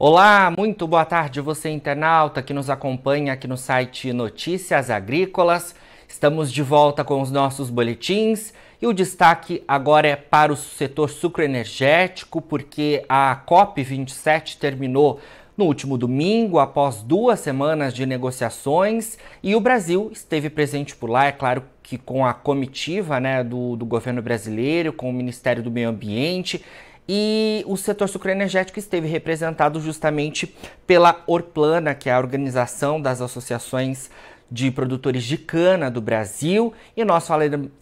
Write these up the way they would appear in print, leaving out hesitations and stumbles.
Olá, muito boa tarde você internauta que nos acompanha aqui no site Notícias Agrícolas. Estamos de volta com os nossos boletins e o destaque agora é para o setor sucroenergético, porque a COP27 terminou no último domingo, após 2 semanas de negociações, e o Brasil esteve presente por lá, é claro que com a comitiva, né, do governo brasileiro, com o Ministério do Meio Ambiente. E o setor sucroenergético esteve representado justamente pela Orplana, que é a Organização das Associações de Produtores de Cana do Brasil. E nós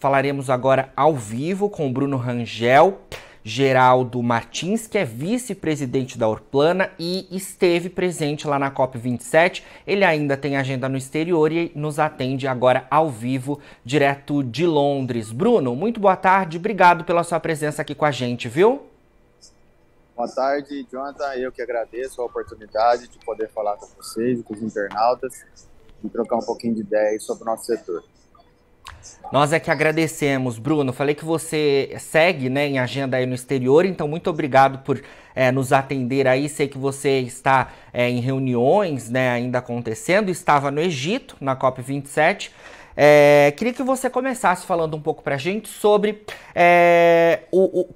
falaremos agora ao vivo com o Bruno Rangel, Geraldo Martins, que é vice-presidente da Orplana e esteve presente lá na COP27. Ele ainda tem agenda no exterior e nos atende agora ao vivo, direto de Londres. Bruno, muito boa tarde, obrigado pela sua presença aqui com a gente, viu? Boa tarde, Jonathan. Eu que agradeço a oportunidade de poder falar com vocês e com os internautas e trocar um pouquinho de ideia sobre o nosso setor. Nós é que agradecemos, Bruno. Falei que você segue, né, em agenda aí no exterior, então muito obrigado por nos atender aí. Sei que você está em reuniões, né, ainda acontecendo. Estava no Egito, na COP27. Queria que você começasse falando um pouco para a gente sobre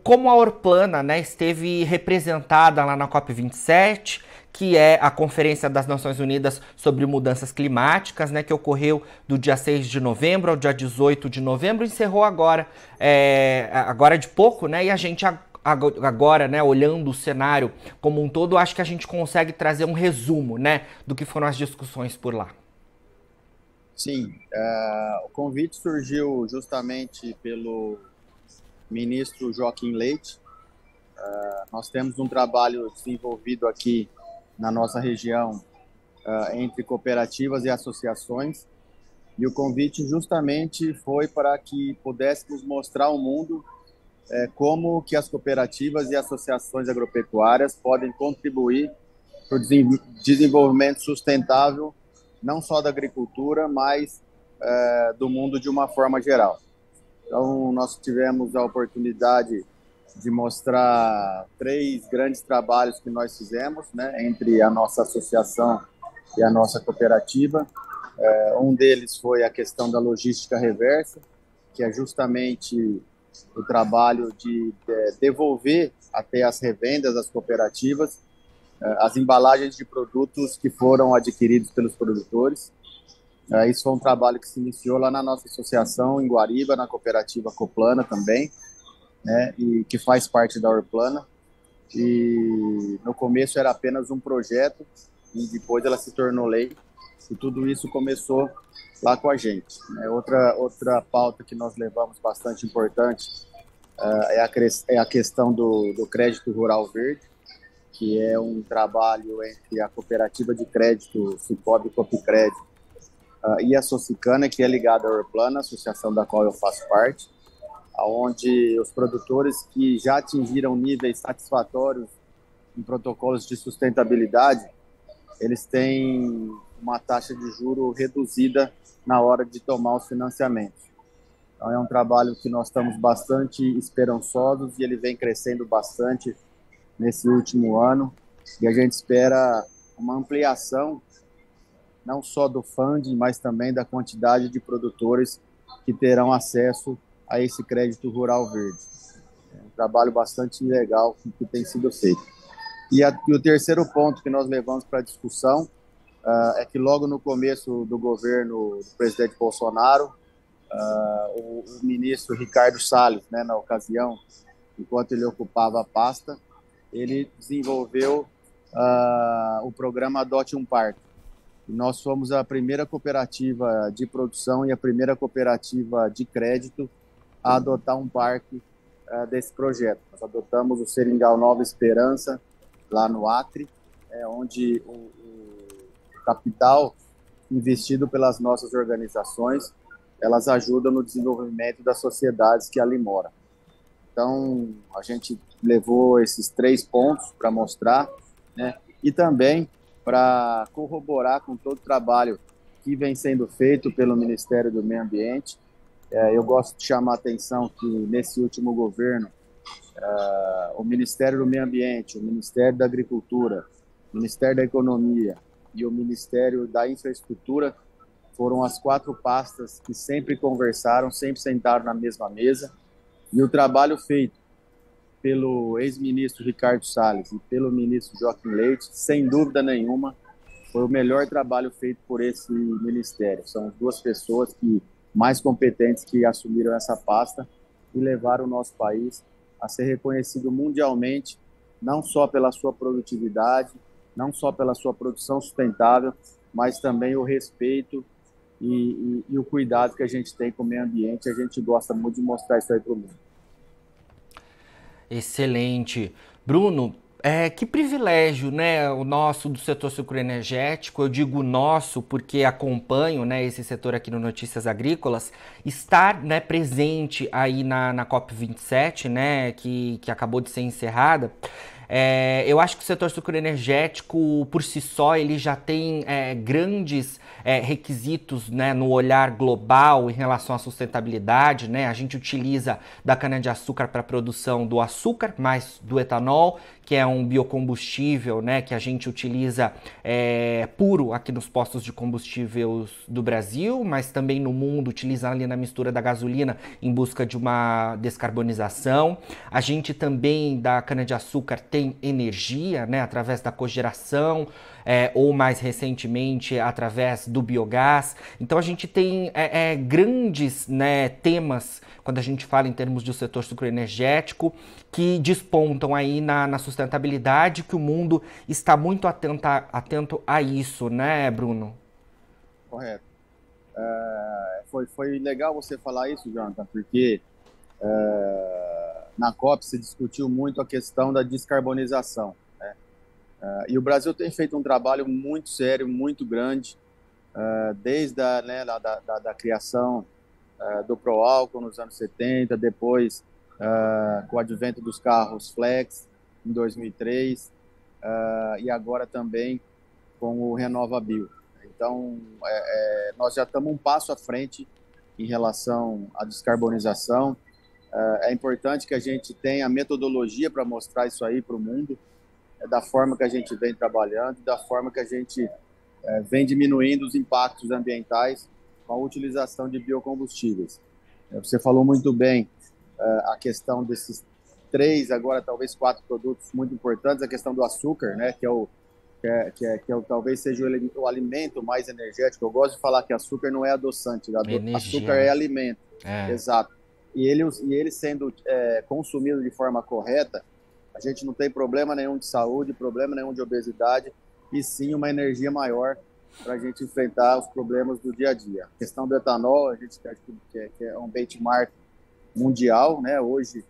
como a Orplana, né, esteve representada lá na COP27, que é a Conferência das Nações Unidas sobre Mudanças Climáticas, né, que ocorreu do dia 6 de novembro ao dia 18 de novembro, encerrou agora de pouco, né, e a gente agora, né, olhando o cenário como um todo, acho que a gente consegue trazer um resumo, né, do que foram as discussões por lá. Sim, o convite surgiu justamente pelo ministro Joaquim Leite. Nós temos um trabalho desenvolvido aqui na nossa região entre cooperativas e associações, e o convite justamente foi para que pudéssemos mostrar ao mundo como que as cooperativas e associações agropecuárias podem contribuir para o desenvolvimento sustentável, não só da agricultura, mas do mundo de uma forma geral. Então, nós tivemos a oportunidade de mostrar 3 grandes trabalhos que nós fizemos, né, entre a nossa associação e a nossa cooperativa. Um deles foi a questão da logística reversa, que é justamente o trabalho de devolver até as revendas das cooperativas as embalagens de produtos que foram adquiridos pelos produtores. Isso foi um trabalho que se iniciou lá na nossa associação em Guariba, na cooperativa Coplana também, né, e que faz parte da Orplana. E no começo era apenas um projeto e depois ela se tornou lei, e tudo isso começou lá com a gente. Outra pauta que nós levamos bastante importante é a questão do crédito rural verde, que é um trabalho entre a cooperativa de crédito Cicobi Copicred e a Socicana, que é ligada à Orplana, associação da qual eu faço parte, onde os produtores que já atingiram níveis satisfatórios em protocolos de sustentabilidade, eles têm uma taxa de juro reduzida na hora de tomar os financiamentos. Então é um trabalho que nós estamos bastante esperançosos e ele vem crescendo bastante nesse último ano, e a gente espera uma ampliação não só do funding, mas também da quantidade de produtores que terão acesso a esse crédito rural verde. É um trabalho bastante legal que tem sido feito. E o terceiro ponto que nós levamos para a discussão é que logo no começo do governo do presidente Bolsonaro, o ministro Ricardo Salles, né, na ocasião, enquanto ele ocupava a pasta, ele desenvolveu o programa Adote um Parque. E nós fomos a primeira cooperativa de produção e a primeira cooperativa de crédito a adotar um parque desse projeto. Nós adotamos o Seringal Nova Esperança, lá no Acre, onde o capital investido pelas nossas organizações, elas ajudam no desenvolvimento das sociedades que ali moram. Então, a gente levou esses 3 pontos para mostrar, né, e também para corroborar com todo o trabalho que vem sendo feito pelo Ministério do Meio Ambiente. Eu gosto de chamar a atenção que, nesse último governo, o Ministério do Meio Ambiente, o Ministério da Agricultura Ministério da Economia e o Ministério da Infraestrutura foram as 4 pastas que sempre conversaram, sempre sentaram na mesma mesa, e o trabalho feito pelo ex-ministro Ricardo Salles e pelo ministro Joaquim Leite, sem dúvida nenhuma, foi o melhor trabalho feito por esse ministério. São as 2 pessoas mais competentes que assumiram essa pasta e levaram o nosso país a ser reconhecido mundialmente, não só pela sua produtividade, não só pela sua produção sustentável, mas também o respeito e o cuidado que a gente tem com o meio ambiente. A gente gosta muito de mostrar isso aí para o mundo. Excelente. Bruno, que privilégio, né, o nosso do setor sucroenergético, eu digo nosso porque acompanho, né, esse setor aqui no Notícias Agrícolas, estar, né, presente aí na COP27, né, que acabou de ser encerrada. Eu acho que o setor sucroenergético, por si só, ele já tem grandes requisitos, né, no olhar global em relação à sustentabilidade, né? A gente utiliza da cana-de-açúcar para a produção do açúcar, mais do etanol, que é um biocombustível, né, que a gente utiliza puro aqui nos postos de combustíveis do Brasil, mas também no mundo, utilizando ali na mistura da gasolina em busca de uma descarbonização. A gente também, da cana-de-açúcar, tem energia, né, através da cogeração, ou mais recentemente através do biogás. Então a gente tem grandes, né, temas quando a gente fala em termos do setor sucroenergético que despontam aí na sustentabilidade, que o mundo está muito atento a isso, né, Bruno? Correto. Foi legal você falar isso, Jonathan, porque na COP se discutiu muito a questão da descarbonização, né? E o Brasil tem feito um trabalho muito sério, muito grande, desde da criação do Proálcool nos anos 70, depois com o advento dos carros flex em 2003, e agora também com o RenovaBio. Então, nós já estamos um passo à frente em relação à descarbonização. É importante que a gente tenha metodologia para mostrar isso aí para o mundo, da forma que a gente vem trabalhando, da forma que a gente vem diminuindo os impactos ambientais com a utilização de biocombustíveis. Você falou muito bem a questão desses 3, agora talvez 4 produtos muito importantes, a questão do açúcar, né, talvez seja o alimento mais energético. Eu gosto de falar que açúcar não é adoçante, açúcar é alimento. Exato. E ele sendo consumido de forma correta, a gente não tem problema nenhum de saúde, problema nenhum de obesidade, e sim uma energia maior para a gente enfrentar os problemas do dia a dia. A questão do etanol, a gente acha que é um benchmark mundial, né? Hoje,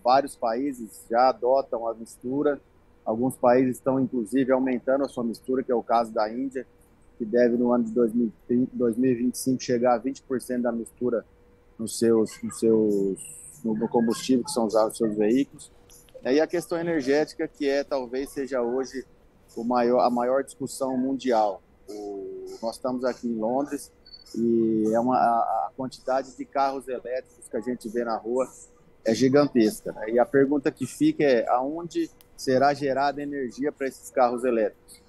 vários países já adotam a mistura, alguns países estão, inclusive, aumentando a sua mistura, que é o caso da Índia, que deve, no ano de 2025, chegar a 20% da mistura no combustível que são usados nos seus veículos. E a questão energética, que talvez seja hoje a maior discussão mundial. Nós estamos aqui em Londres e a quantidade de carros elétricos que a gente vê na rua é gigantesca, né? E a pergunta que fica é: aonde será gerada energia para esses carros elétricos?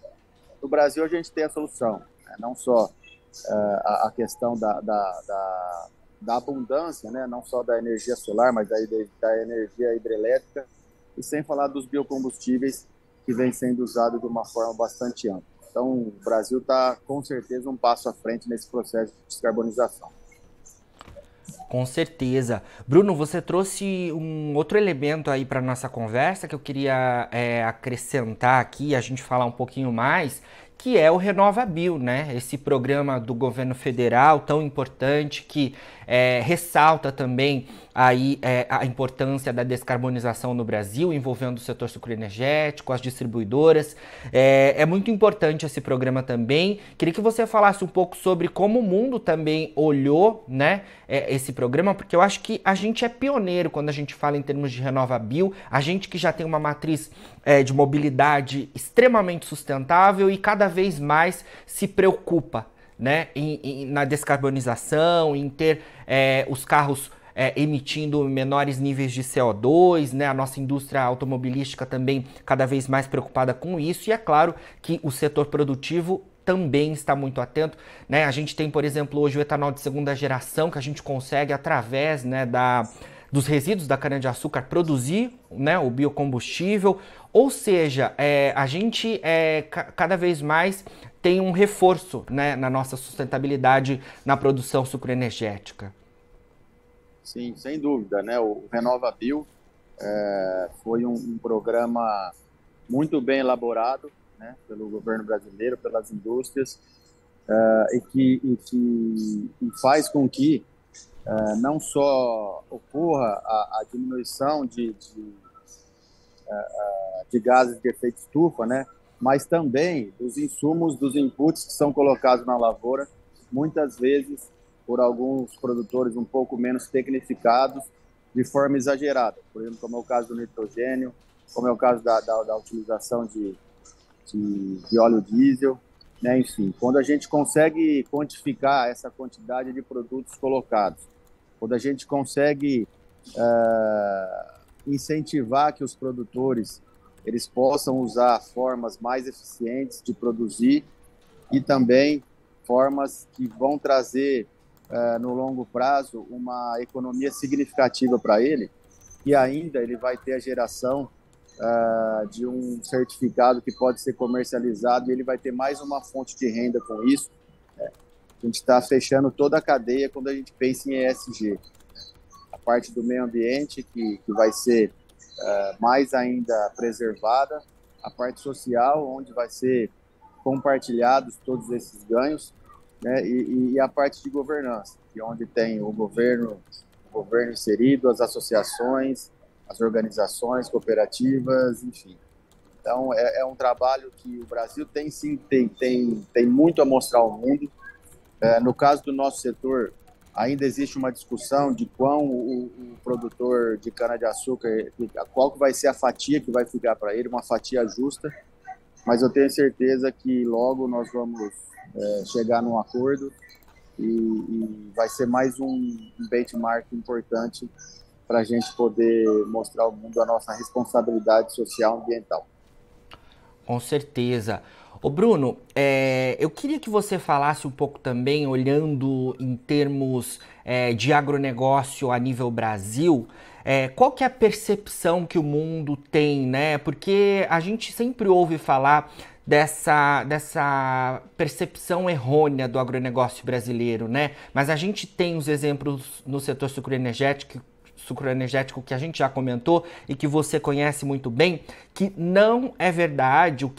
No Brasil a gente tem a solução, né? Não só a questão da abundância, né? Não só da energia solar, mas da energia hidrelétrica, e sem falar dos biocombustíveis, que vem sendo usado de uma forma bastante ampla. Então, o Brasil está, com certeza, um passo à frente nesse processo de descarbonização. Com certeza. Bruno, você trouxe um outro elemento aí para nossa conversa que eu queria acrescentar aqui, a gente falar um pouquinho mais, que é o RenovaBio, né? Esse programa do governo federal tão importante que ressalta também aí a importância da descarbonização no Brasil, envolvendo o setor sucroenergético, as distribuidoras. É muito importante esse programa também. Queria que você falasse um pouco sobre como o mundo também olhou, né, esse programa, porque eu acho que a gente é pioneiro quando a gente fala em termos de RenovaBio, a gente que já tem uma matriz de mobilidade extremamente sustentável e cada vez mais se preocupa, né, na descarbonização, em ter os carros emitindo menores níveis de CO2, né? A nossa indústria automobilística também cada vez mais preocupada com isso, e é claro que o setor produtivo também está muito atento, né? A gente tem, por exemplo, hoje o etanol de segunda geração, que a gente consegue, através, né, dos resíduos da cana-de-açúcar, produzir, né, o biocombustível. Ou seja, a gente cada vez mais tem um reforço, né, na nossa sustentabilidade na produção sucroenergética. Sim, sem dúvida, né? O RenovaBio foi um programa muito bem elaborado, né, pelo governo brasileiro, pelas indústrias, e faz com que não só ocorra a diminuição de gases de efeito estufa, né, mas também dos insumos, dos inputs que são colocados na lavoura, muitas vezes por alguns produtores um pouco menos tecnificados, de forma exagerada. Por exemplo, como é o caso do nitrogênio, como é o caso da utilização de óleo diesel, né? Enfim, quando a gente consegue quantificar essa quantidade de produtos colocados, quando a gente consegue incentivar que os produtores eles possam usar formas mais eficientes de produzir e também formas que vão trazer no longo prazo uma economia significativa para ele, e ainda ele vai ter a geração de um certificado que pode ser comercializado, e ele vai ter mais uma fonte de renda com isso. A gente está fechando toda a cadeia quando a gente pensa em ESG. A parte do meio ambiente, que vai ser mais ainda preservada, a parte social, onde vai ser compartilhados todos esses ganhos, né? E a parte de governança, que é onde tem o governo inserido, as associações, as organizações cooperativas, enfim. Então, é um trabalho que o Brasil tem, sim, tem muito a mostrar ao mundo. No caso do nosso setor, ainda existe uma discussão de qual o produtor de cana-de-açúcar, qual que vai ser a fatia que vai ficar para ele, uma fatia justa, mas eu tenho certeza que logo nós vamos chegar num acordo e vai ser mais um benchmark importante para a gente poder mostrar ao mundo a nossa responsabilidade social e ambiental. Com certeza. Ô Bruno, eu queria que você falasse um pouco também, olhando em termos de agronegócio a nível Brasil, qual que é a percepção que o mundo tem, né? Porque a gente sempre ouve falar dessa percepção errônea do agronegócio brasileiro, né? Mas a gente tem os exemplos no setor sucroenergético que a gente já comentou e que você conhece muito bem, que não é verdade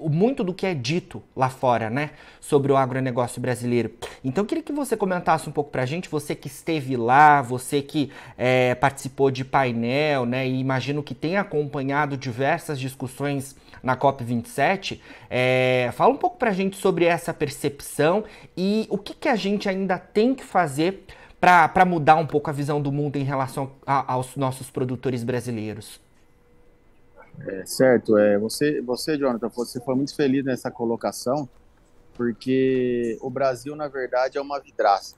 muito do que é dito lá fora, né, sobre o agronegócio brasileiro. Então eu queria que você comentasse um pouco pra gente, você que esteve lá, você que participou de painel, né, e imagino que tenha acompanhado diversas discussões na COP27, fala um pouco pra gente sobre essa percepção e o que a gente ainda tem que fazer para mudar um pouco a visão do mundo em relação aos nossos produtores brasileiros. Certo. Você, Jonathan, você foi muito feliz nessa colocação, porque o Brasil, na verdade, é uma vidraça.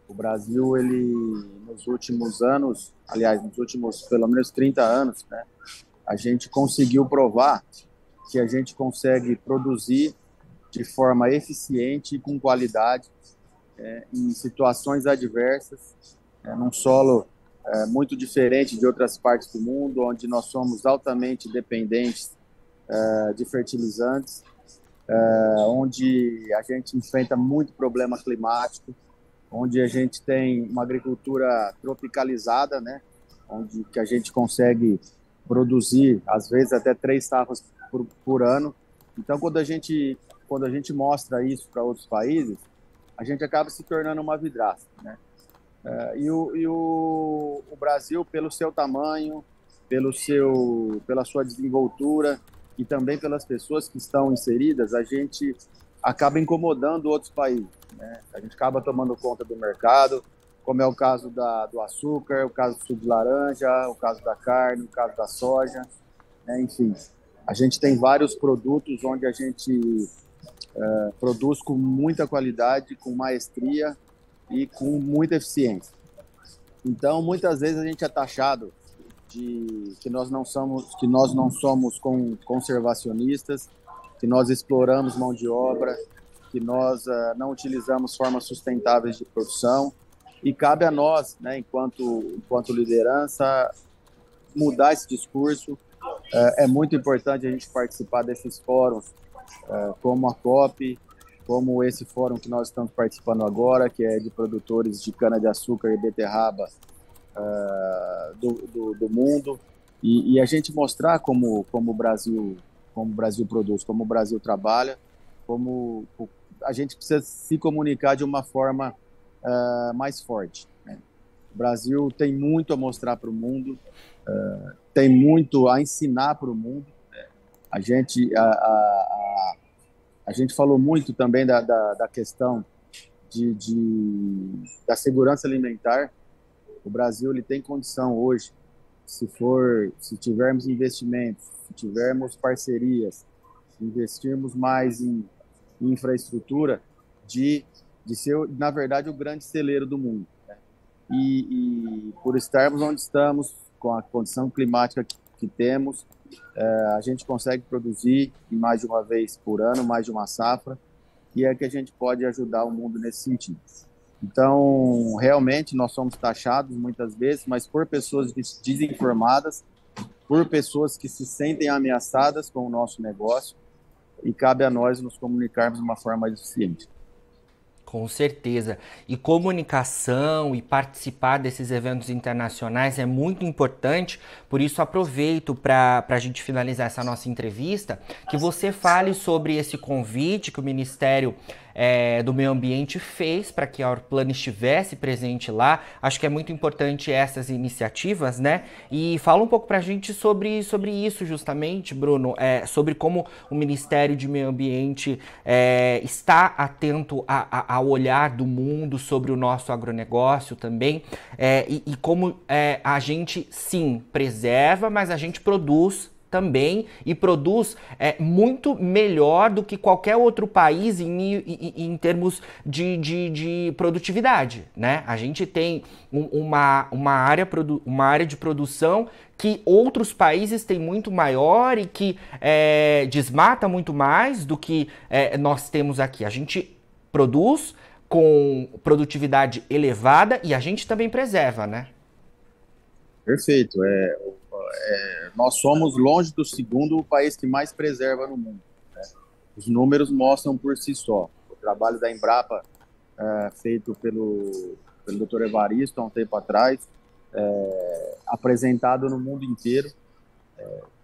O Brasil, ele, nos últimos anos, aliás, nos últimos pelo menos 30 anos, né, a gente conseguiu provar que a gente consegue produzir de forma eficiente e com qualidade em situações adversas, num solo muito diferente de outras partes do mundo, onde nós somos altamente dependentes de fertilizantes, onde a gente enfrenta muito problema climático, onde a gente tem uma agricultura tropicalizada, né, onde que a gente consegue produzir, às vezes, até 3 safras por ano. Então, quando a gente mostra isso para outros países, a gente acaba se tornando uma vidraça, né? E o Brasil, pelo seu tamanho, pela sua desenvoltura e também pelas pessoas que estão inseridas, a gente acaba incomodando outros países, né? A gente acaba tomando conta do mercado, como é o caso do açúcar, o caso do suco de laranja, o caso da carne, o caso da soja, né? Enfim, a gente tem vários produtos onde a gente produz com muita qualidade, com maestria e com muita eficiência. Então, muitas vezes a gente é taxado de que nós não somos conservacionistas, que nós exploramos mão de obra, que nós não utilizamos formas sustentáveis de produção, e cabe a nós, né, enquanto liderança, mudar esse discurso. É muito importante a gente participar desses fóruns, como a COP, como esse fórum que nós estamos participando agora, que é de produtores de cana-de-açúcar e beterraba do mundo, e a gente mostrar como o Brasil produz, como o Brasil trabalha, como a gente precisa se comunicar de uma forma mais forte, né? O Brasil tem muito a mostrar para o mundo, tem muito a ensinar para o mundo, né? A gente falou muito também da questão da segurança alimentar. O Brasil ele tem condição hoje, se tivermos investimentos, se tivermos parcerias, se investirmos mais em infraestrutura, de ser, na verdade, o grande celeiro do mundo, né? E por estarmos onde estamos, com a condição climática que temos, a gente consegue produzir mais de uma vez por ano, mais de uma safra, e é que a gente pode ajudar o mundo nesse sentido. Então, realmente, nós somos taxados muitas vezes, mas por pessoas desinformadas, por pessoas que se sentem ameaçadas com o nosso negócio, e cabe a nós nos comunicarmos de uma forma mais eficiente. Com certeza. E comunicação e participar desses eventos internacionais é muito importante, por isso aproveito para a gente finalizar essa nossa entrevista, que você fale sobre esse convite que o Ministério do Meio Ambiente fez para que a Orplan estivesse presente lá. Acho que é muito importante essas iniciativas, né? E fala um pouco para a gente sobre isso justamente, Bruno, sobre como o Ministério de Meio Ambiente está atento ao olhar do mundo sobre o nosso agronegócio também, e como a gente, sim, preserva, mas a gente produz também, e produz muito melhor do que qualquer outro país em termos de produtividade, né? A gente tem uma área de produção que outros países têm muito maior e que desmata muito mais do que nós temos aqui. A gente produz com produtividade elevada e a gente também preserva, né? Perfeito. Nós somos, longe do segundo, o país que mais preserva no mundo, né? Os números mostram por si só. O trabalho da Embrapa, feito pelo Dr. Evaristo há um tempo atrás, apresentado no mundo inteiro,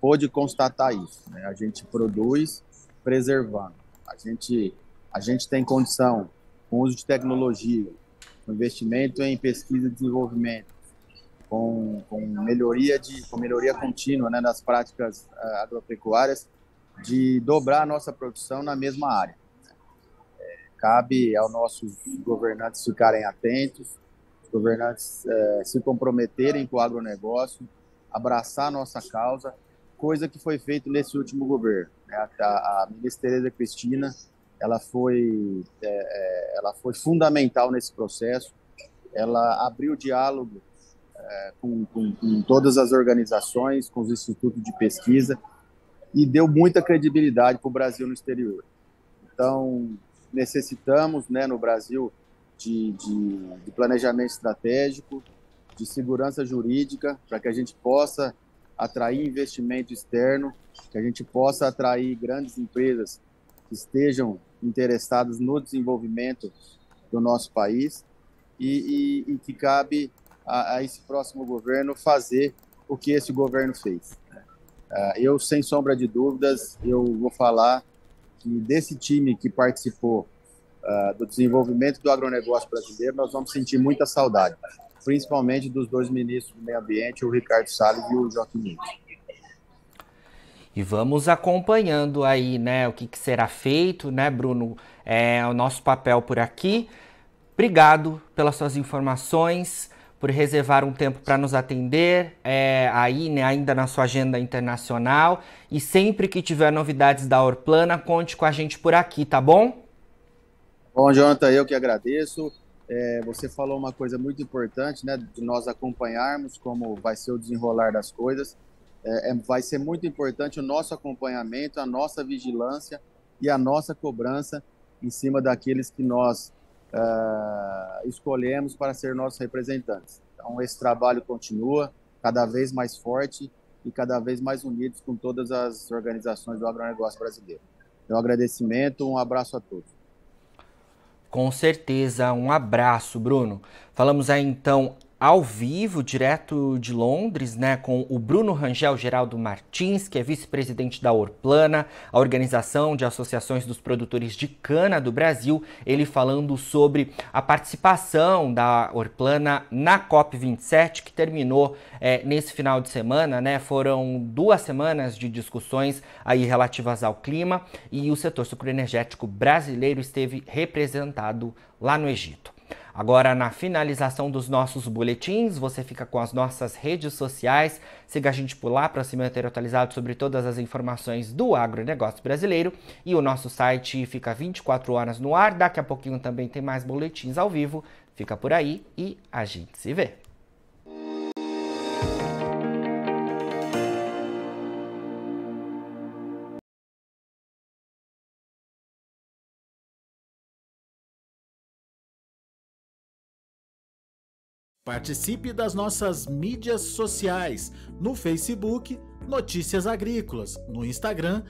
pôde constatar isso, né? A gente produz preservando. A gente tem condição, com uso de tecnologia, com investimento em pesquisa e desenvolvimento, com melhoria contínua, né, nas práticas agropecuárias, de dobrar a nossa produção na mesma área. Cabe aos nossos governantes ficarem atentos, os governantes se comprometerem com o agronegócio, abraçar a nossa causa, coisa que foi feita nesse último governo, né? A ministra Tereza Cristina, ela foi fundamental nesse processo. Ela abriu diálogo com todas as organizações, com os institutos de pesquisa, e deu muita credibilidade para o Brasil no exterior. Então, necessitamos, né, no Brasil, de planejamento estratégico, de segurança jurídica, para que a gente possa atrair investimento externo, que a gente possa atrair grandes empresas que estejam interessadas no desenvolvimento do nosso país, e que cabe a esse próximo governo fazer o que esse governo fez. Eu, sem sombra de dúvidas, eu vou falar que desse time que participou do desenvolvimento do agronegócio brasileiro, nós vamos sentir muita saudade, principalmente dos dois ministros do Meio Ambiente, o Ricardo Salles e o Joaquim Lutz. E vamos acompanhando aí, né, o que será feito, né, Bruno? É o nosso papel por aqui. Obrigado pelas suas informações, por reservar um tempo para nos atender aí, né, ainda na sua agenda internacional. E sempre que tiver novidades da Orplan, conte com a gente por aqui, tá bom? Bom, Jonathan, eu que agradeço. Você falou uma coisa muito importante, né, de nós acompanharmos como vai ser o desenrolar das coisas. Vai ser muito importante o nosso acompanhamento, a nossa vigilância e a nossa cobrança em cima daqueles que nós escolhemos para ser nossos representantes. Então, esse trabalho continua cada vez mais forte e cada vez mais unidos com todas as organizações do agronegócio brasileiro. Meu agradecimento, um abraço a todos. Com certeza, um abraço, Bruno. Falamos aí então ao vivo, direto de Londres, né, com o Bruno Rangel Geraldo Martins, que é vice-presidente da Orplana, a Organização de Associações dos Produtores de Cana do Brasil, ele falando sobre a participação da Orplana na COP27, que terminou nesse final de semana, né, foram 2 semanas de discussões aí relativas ao clima e o setor sucroenergético brasileiro esteve representado lá no Egito. Agora, na finalização dos nossos boletins, você fica com as nossas redes sociais. Siga a gente por lá para se manter atualizado sobre todas as informações do agronegócio brasileiro. E o nosso site fica 24 horas no ar. Daqui a pouquinho também tem mais boletins ao vivo. Fica por aí e a gente se vê. Participe das nossas mídias sociais, no Facebook, Notícias Agrícolas, no Instagram,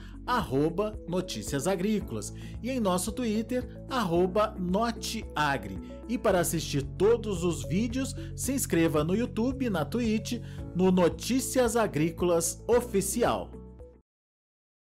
@Notícias Agrícolas e em nosso Twitter, @Noteagri. E para assistir todos os vídeos, se inscreva no YouTube, na Twitch, no Notícias Agrícolas Oficial.